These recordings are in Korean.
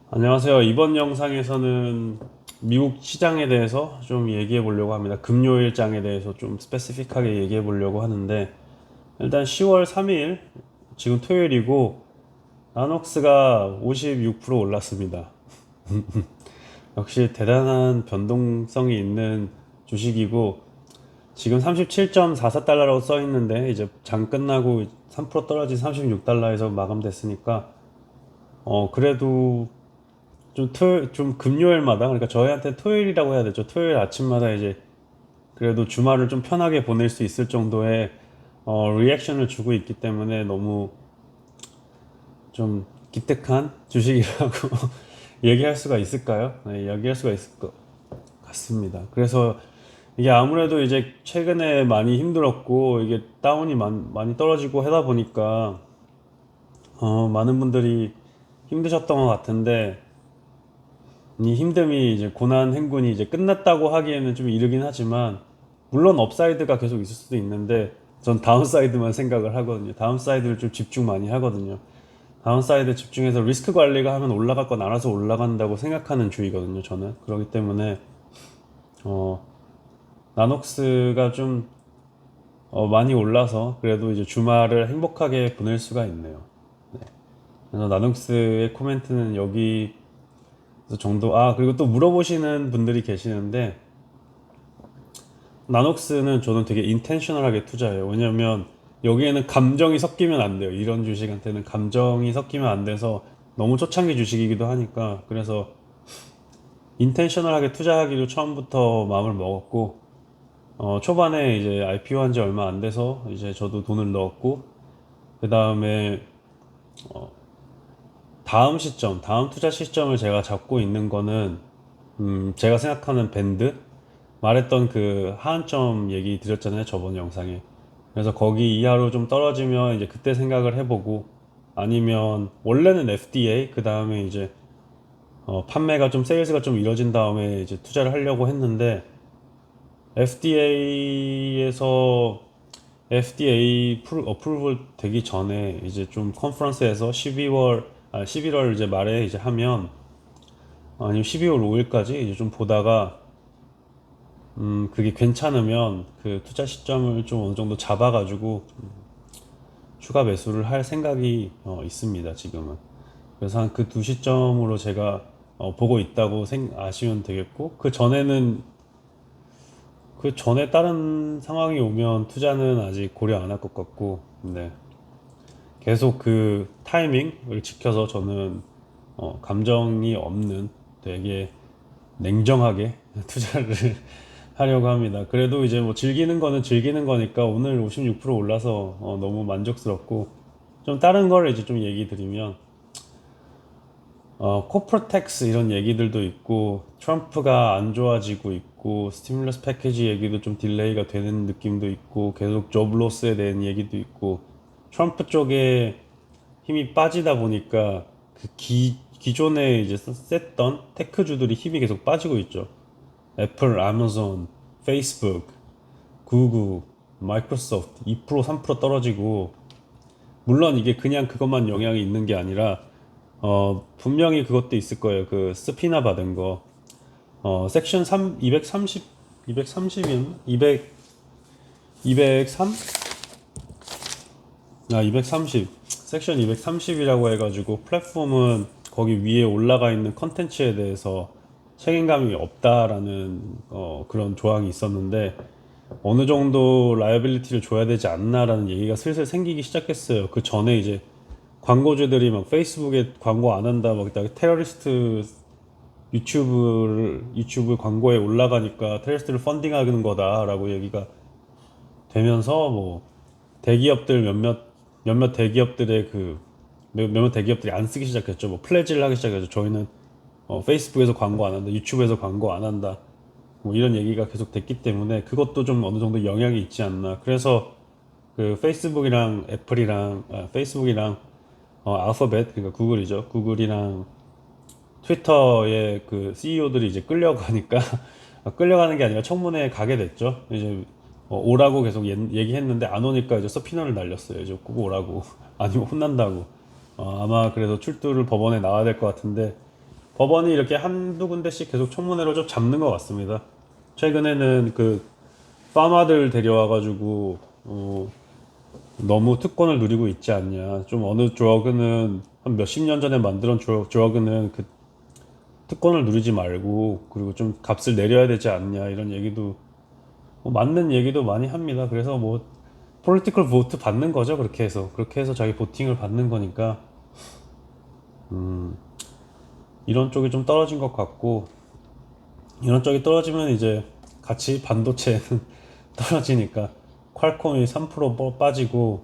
안녕하세요. 이번 영상에서는 미국 시장에 대해서 좀 얘기해 보려고 합니다. 금요일장에 대해서 좀 스페시픽하게 얘기해 보려고 하는데, 일단 10월 3일, 지금 토요일이고, 나녹스가 56% 올랐습니다. 역시 대단한 변동성이 있는 주식이고, 지금 37.44달러라고 써 있는데, 이제 장 끝나고 3% 떨어진 36달러에서 마감됐으니까, 그래도 좀 금요일마다, 그러니까 저희한테 토요일이라고 해야 되죠. 토요일 아침마다 이제 그래도 주말을 좀 편하게 보낼 수 있을 정도의 리액션을 주고 있기 때문에 너무 좀 기특한 주식이라고 얘기할 수가 있을까요? 네, 얘기할 수가 있을 것 같습니다. 그래서 이게 아무래도 이제 최근에 많이 힘들었고 이게 다운이 많이 떨어지고 하다 보니까 많은 분들이 힘드셨던 것 같은데, 이 힘듦이 이제 고난 행군이 이제 끝났다고 하기에는 좀 이르긴 하지만, 물론 업사이드가 계속 있을 수도 있는데 전 다운사이드만 생각을 하거든요. 다운사이드를 좀 집중 많이 하거든요. 다운사이드 집중해서 리스크 관리가 하면 올라갈 건 알아서 올라간다고 생각하는 주의거든요, 저는. 그렇기 때문에 어 나녹스가 좀 많이 올라서 그래도 이제 주말을 행복하게 보낼 수가 있네요. 그래서 나녹스의 코멘트는 여기 정도. 그리고 또 물어보시는 분들이 계시는데, 나녹스는 저는 되게 인텐셔널하게 투자해요. 왜냐면 여기에는 감정이 섞이면 안 돼요. 이런 주식한테는 감정이 섞이면 안 돼서 너무 초창기 주식이기도 하니까. 그래서 인텐셔널하게 투자하기로 처음부터 마음을 먹었고, 초반에 이제 IPO 한 지 얼마 안 돼서 이제 저도 돈을 넣었고, 그 다음에 다음 투자 시점을 제가 잡고 있는 거는, 제가 생각하는 밴드, 말했던 그 하한점 얘기 드렸잖아요, 저번 영상에. 그래서 거기 이하로 좀 떨어지면 이제 그때 생각을 해보고, 아니면 원래는 FDA, 그 다음에 이제 판매가 좀, 세일즈가 좀 이뤄진 다음에 이제 투자를 하려고 했는데, FDA에서 FDA 어프로val 되기 전에 이제 좀 컨퍼런스에서 11월 이제 말에 이제 하면, 아니면 12월 5일까지 이제 좀 보다가, 그게 괜찮으면 그 투자 시점을 좀 어느 정도 잡아가지고 추가 매수를 할 생각이 있습니다, 지금은. 그래서 한 그 두 시점으로 제가 보고 있다고 아시면 되겠고, 그 전에 다른 상황이 오면 투자는 아직 고려 안 할 것 같고, 네. 계속 그 타이밍을 지켜서 저는 감정이 없는, 되게 냉정하게 투자를 하려고 합니다. 그래도 이제 뭐 즐기는 거는 즐기는 거니까 오늘 56% 올라서 너무 만족스럽고, 좀 다른 걸 이제 좀 얘기 드리면, 코프텍스 이런 얘기들도 있고, 트럼프가 안 좋아지고 있고, 스티뮬러스 패키지 얘기도 좀 딜레이가 되는 느낌도 있고, 계속 조블로스에 대한 얘기도 있고, 트럼프 쪽에 힘이 빠지다 보니까 그 기존에 이제 셌던 테크주들이 힘이 계속 빠지고 있죠. 애플, 아마존, 페이스북, 구글, 마이크로소프트 2%, 3% 떨어지고, 물론 이게 그냥 그것만 영향이 있는 게 아니라 분명히 그것도 있을 거예요. 그 스피나 받은 거. 섹션 3 230 230이었나? 200 203? 230. 섹션 230이라고 해가지고 플랫폼은 거기 위에 올라가 있는 컨텐츠에 대해서 책임감이 없다라는 그런 조항이 있었는데, 어느 정도 라이abili티를 줘야 되지 않나라는 얘기가 슬슬 생기기 시작했어요. 그 전에 이제 광고주들이 막 페이스북에 광고 안 한다, 막 테러리스트 유튜브 광고에 올라가니까 테러리스트를 펀딩하는 거다라고 얘기가 되면서, 뭐 대기업들 몇몇 대기업들의 몇몇 대기업들이 안 쓰기 시작했죠. 뭐 플래지를 하기 시작했죠. 저희는 페이스북에서 광고 안 한다, 유튜브에서 광고 안 한다, 뭐 이런 얘기가 계속 됐기 때문에 그것도 좀 어느 정도 영향이 있지 않나. 그래서 그 페이스북이랑 알파벳, 그러니까 구글이죠. 구글이랑 트위터의 그 CEO들이 이제 끌려가니까 끌려가는 게 아니라 청문회에 가게 됐죠. 이제 오라고 계속 얘기했는데 안 오니까 이제 서피너를 날렸어요. 이제 꼭 오라고. 아니면 혼난다고. 아마 그래서 출두를 법원에 나와야 될 것 같은데, 법원이 이렇게 한두 군데씩 계속 청문회로 좀 잡는 것 같습니다. 최근에는 그 파마들 데려와가지고 너무 특권을 누리고 있지 않냐. 좀 어느 드러그는 한 몇십 년 전에 만들어 드러그는 그 특권을 누리지 말고 그리고 좀 값을 내려야 되지 않냐 이런 얘기도 뭐 맞는 얘기도 많이 합니다. 그래서 뭐 폴리티컬 보트 받는 거죠. 그렇게 해서 자기 보팅을 받는 거니까 이런 쪽이 좀 떨어진 것 같고 이런 쪽이 떨어지면 이제 같이 반도체는 떨어지니까 퀄콤이 3% 빠지고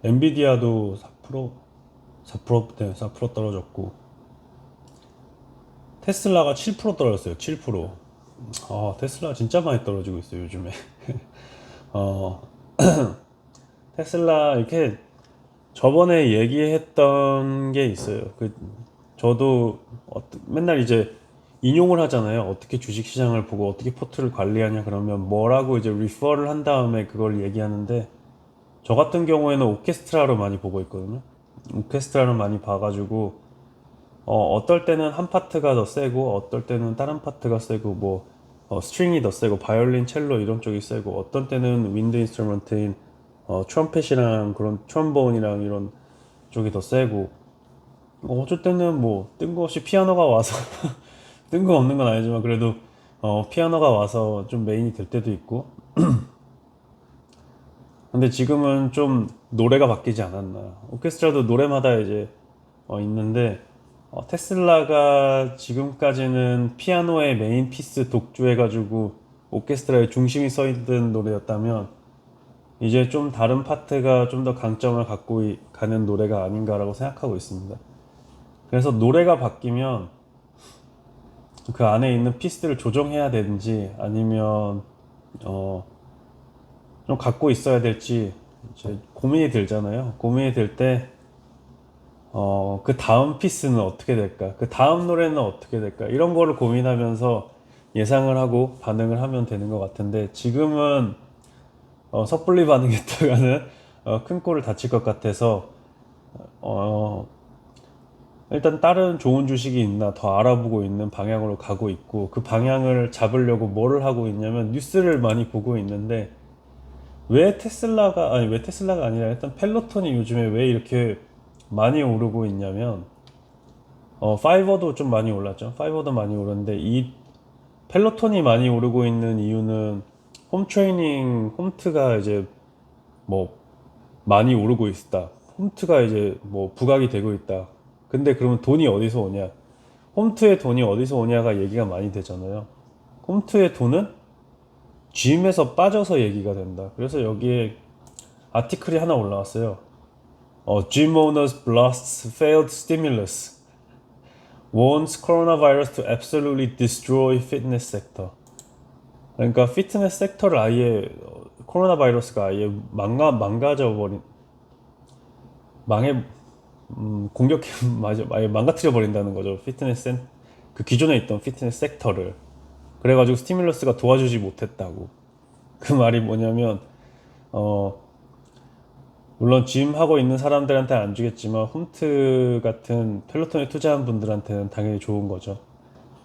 엔비디아도 4% 네, 4% 떨어졌고 테슬라가 7% 떨어졌어요. 7%. 테슬라 진짜 많이 떨어지고 있어요, 요즘에. 어, 테슬라 이렇게 저번에 얘기했던 게 있어요. 저도 맨날 이제 인용을 하잖아요. 어떻게 주식시장을 보고 어떻게 포트를 관리하냐 그러면 뭐라고 이제 리퍼를 한 다음에 그걸 얘기하는데 저 같은 경우에는 오케스트라로 많이 보고 있거든요. 오케스트라를 많이 봐가지고 어떨 때는 한 파트가 더 세고 어떨 때는 다른 파트가 세고 뭐 스트링이 더 세고 바이올린, 첼로 이런 쪽이 세고 어떤 때는 윈드 인스트루먼트인 트럼펫이랑 그런 트럼본이랑 이런 쪽이 더 세고 어쩔 때는 뭐 뜬금없이 피아노가 와서 뜬금없는 건 아니지만 그래도 피아노가 와서 좀 메인이 될 때도 있고 근데 지금은 좀 노래가 바뀌지 않았나. 오케스트라도 노래마다 이제 있는데 테슬라가 지금까지는 피아노의 메인 피스 독주해가지고 오케스트라의 중심이 서 있는 노래였다면 이제 좀 다른 파트가 좀 더 강점을 갖고 가는 노래가 아닌가라고 생각하고 있습니다. 그래서 노래가 바뀌면 그 안에 있는 피스들을 조정해야 되는지 아니면 좀 갖고 있어야 될지 이제 고민이 들잖아요. 고민이 들 때 그 다음 피스는 어떻게 될까? 그 다음 노래는 어떻게 될까? 이런 거를 고민하면서 예상을 하고 반응을 하면 되는 것 같은데 지금은 섣불리 반응했다가는 큰 꼴을 다칠 것 같아서 어, 일단 다른 좋은 주식이 있나 더 알아보고 있는 방향으로 가고 있고 그 방향을 잡으려고 뭐를 하고 있냐면 뉴스를 많이 보고 있는데 왜 테슬라가 아니라 일단 펠로톤이 요즘에 왜 이렇게 많이 오르고 있냐면 파이버도 좀 많이 올랐죠. 파이버도 많이 오르는데 이 펠로톤이 많이 오르고 있는 이유는 홈 트레이닝 홈트가 이제 뭐 많이 오르고 있다. 홈트가 이제 뭐 부각이 되고 있다. 근데 그러면 돈이 어디서 오냐? 홈트의 돈이 어디서 오냐가 얘기가 많이 되잖아요. 홈트의 돈은 GM에서 빠져서 얘기가 된다. 그래서 여기에 아티클이 하나 올라왔어요. Gym owners blast failed stimulus warns coronavirus to absolutely destroy fitness sector. 그러니까 피트니스 섹터를 아예 코로나 바이러스가 아예 망가져 버린 망해 공격해 맞아 아예 망가뜨려 버린다는 거죠. 그 기존에 있던 피트니스 섹터를 그래가지고 스티뮬러스가 도와주지 못했다고. 그 말이 뭐냐면 어 물론 짐 하고 있는 사람들한테 안 주겠지만 홈트 같은 펠로톤에 투자한 분들한테는 당연히 좋은 거죠.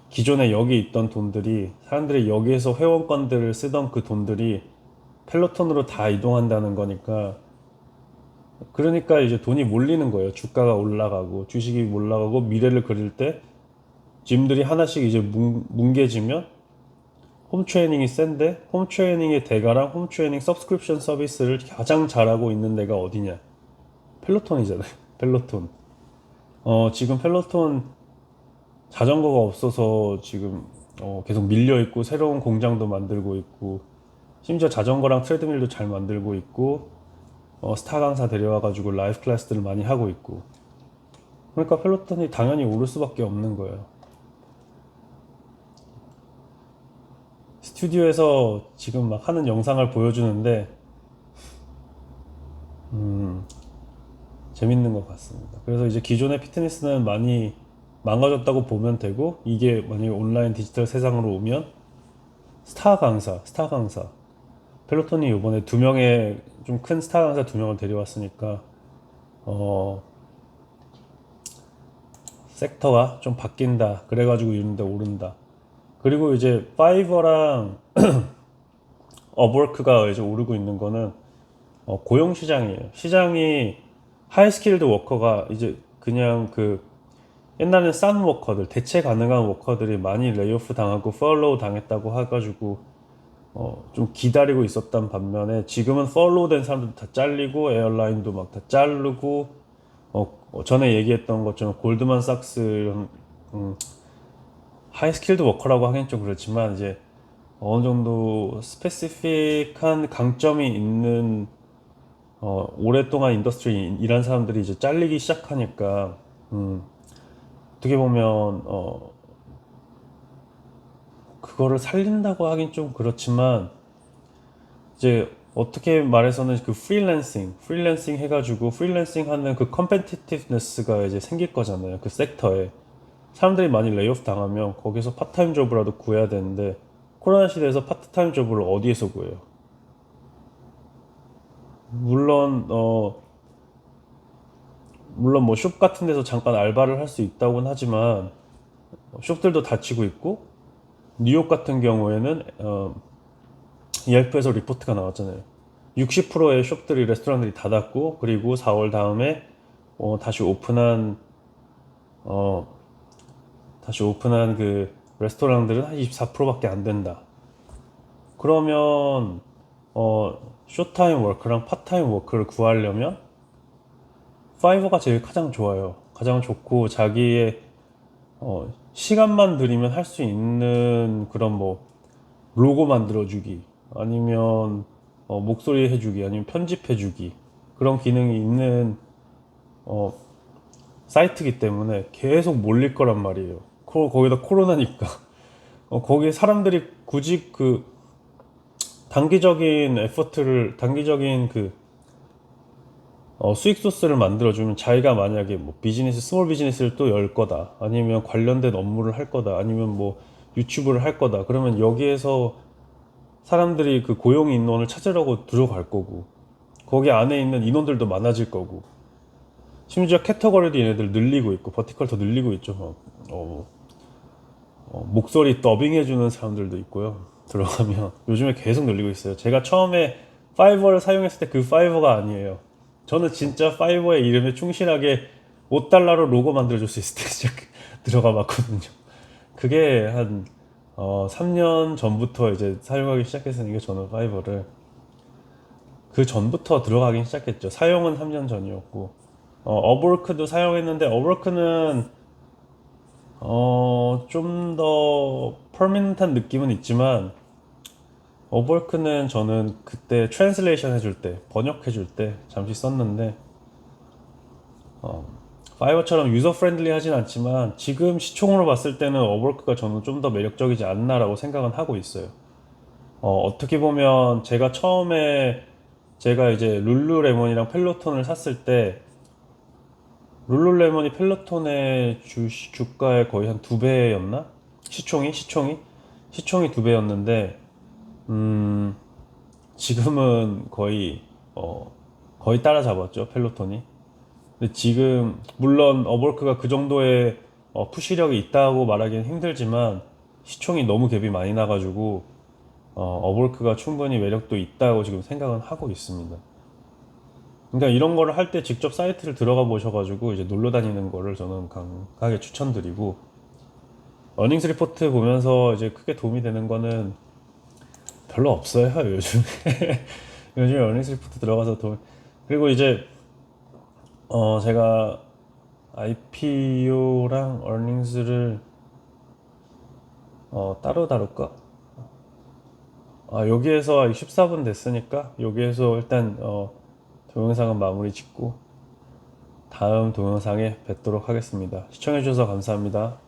기존에 여기 있던 돈들이 사람들이 여기에서 회원권들을 쓰던 그 돈들이 펠로톤으로 다 이동한다는 거니까 그러니까 이제 돈이 몰리는 거예요. 주가가 올라가고 주식이 올라가고 미래를 그릴 때 짐들이 하나씩 이제 뭉개지면 홈 트레이닝이 센데 홈 트레이닝의 대가랑 홈 트레이닝 서브스크립션 서비스를 가장 잘하고 있는 데가 어디냐? 펠로톤이잖아요. 펠로톤. 지금 펠로톤 자전거가 없어서 지금 계속 밀려 있고 새로운 공장도 만들고 있고 심지어 자전거랑 트레드밀도 잘 만들고 있고 스타 강사 데려와가지고 라이프 클래스들을 많이 하고 있고 그러니까 펠로톤이 당연히 오를 수밖에 없는 거예요. 스튜디오에서 지금 막 하는 영상을 보여주는데 재밌는 것 같습니다. 그래서 이제 기존의 피트니스는 많이 망가졌다고 보면 되고 이게 만약에 온라인 디지털 세상으로 오면 스타 강사 펠로톤이 이번에 두 명의 좀 큰 스타 강사 두 명을 데려왔으니까 어 섹터가 좀 바뀐다. 그래가지고 이런데 오른다. 그리고 이제 파이버랑 업워크가 이제 오르고 있는 거는 고용 시장이에요. 시장이 하이스킬드 워커가 이제 그냥 그 옛날엔 싼 워커들, 대체 가능한 워커들이 많이 레이오프 당하고 펄로우 당했다고 해가지고 좀 기다리고 있었단 반면에 지금은 펄로우 된 사람들 다 잘리고 에어라인도 막 다 자르고 전에 얘기했던 것처럼 골드만삭스 이런 하이스킬드 워커라고 하긴 좀 그렇지만 이제 어느 정도 스페시픽한 강점이 있는 오랫동안 인더스트리 일한 사람들이 이제 잘리기 시작하니까 어떻게 보면 그거를 살린다고 하긴 좀 그렇지만 이제 어떻게 말해서는 그 프리랜싱 해가지고 프리랜싱 하는 그 컴페티티브네스가 이제 생길 거잖아요. 그 섹터에 사람들이 많이 레이오프 당하면 거기서 파트타임 잡으라도 구해야 되는데 코로나 시대에서 파트타임 잡을 어디에서 구해요? 물론 물론 뭐 숍 같은 데서 잠깐 알바를 할 수 있다고는 하지만 숍들도 닫히고 있고 뉴욕 같은 경우에는 옐프에서 리포트가 나왔잖아요. 60%의 숍들이 레스토랑들이 닫았고 그리고 4월 다음에 다시 오픈한 어, 다시 오픈한 그 레스토랑들은 한 24%밖에 안 된다. 그러면 쇼타임 워크랑 파타임 워크를 구하려면 파이버가 제일 가장 좋아요. 가장 좋고 자기의 시간만 들이면 할 수 있는 그런 뭐 로고 만들어주기 아니면 목소리 해주기 아니면 편집해주기 그런 기능이 있는 사이트이기 때문에 계속 몰릴 거란 말이에요. 거기다 코로나니까 거기에 사람들이 굳이 그 단기적인 에포트를 단기적인 그 수익 소스를 만들어주면 자기가 만약에 뭐 비즈니스 스몰 비즈니스를 또 열 거다 아니면 관련된 업무를 할 거다 아니면 뭐 유튜브를 할 거다 그러면 여기에서 사람들이 그 고용 인원을 찾으려고 들어갈 거고 거기 안에 있는 인원들도 많아질 거고 심지어 캐터거리도 얘네들 늘리고 있고 버티컬 더 늘리고 있죠. 목소리 더빙 해주는 사람들도 있고요. 들어가면 요즘에 계속 늘리고 있어요. 제가 처음에 파이버를 사용했을 때 그 파이버가 아니에요. 저는 진짜 파이버의 이름에 충실하게 5달러로 로고 만들어줄 수 있을 때 시작 들어가 봤거든요. 그게 한 3년 전부터 이제 사용하기 시작했으니까 저는 파이버를 그 전부터 들어가긴 시작했죠. 사용은 3년 전이었고 업워크도 사용했는데 업워크는 좀 더 퍼미넌트한 느낌은 있지만 업워크는 저는 그때 트랜슬레이션 해줄 때 번역해줄 때 잠시 썼는데 파이버처럼 유저 프렌들리 하진 않지만 지금 시총으로 봤을 때는 업워크가 저는 좀 더 매력적이지 않나라고 생각은 하고 있어요. 어떻게 보면 제가 처음에 제가 이제 룰루레몬이랑 펠로톤을 샀을 때 룰루레몬이 펠로톤의 주가의 거의 한 2배였나? 시총이 2배였는데 지금은 거의 따라잡았죠 펠로톤이. 근데 지금 물론 업워크가 그 정도의 푸시력이 있다고 말하기는 힘들지만 시총이 너무 갭이 많이 나가지고 업워크가 충분히 매력도 있다고 지금 생각은 하고 있습니다. 그러니까 이런 거를 할 때 직접 사이트를 들어가 보셔가지고 이제 놀러 다니는 거를 저는 강하게 추천드리고 어닝스 리포트 보면서 이제 크게 도움이 되는 거는 별로 없어요 요즘에. 요즘에 어닝스 리포트 들어가서 그리고 이제 제가 IPO랑 어닝스를 따로 다룰까? 여기에서 14분 됐으니까 여기에서 일단 동영상은 마무리 짓고 다음 동영상에 뵙도록 하겠습니다. 시청해주셔서 감사합니다.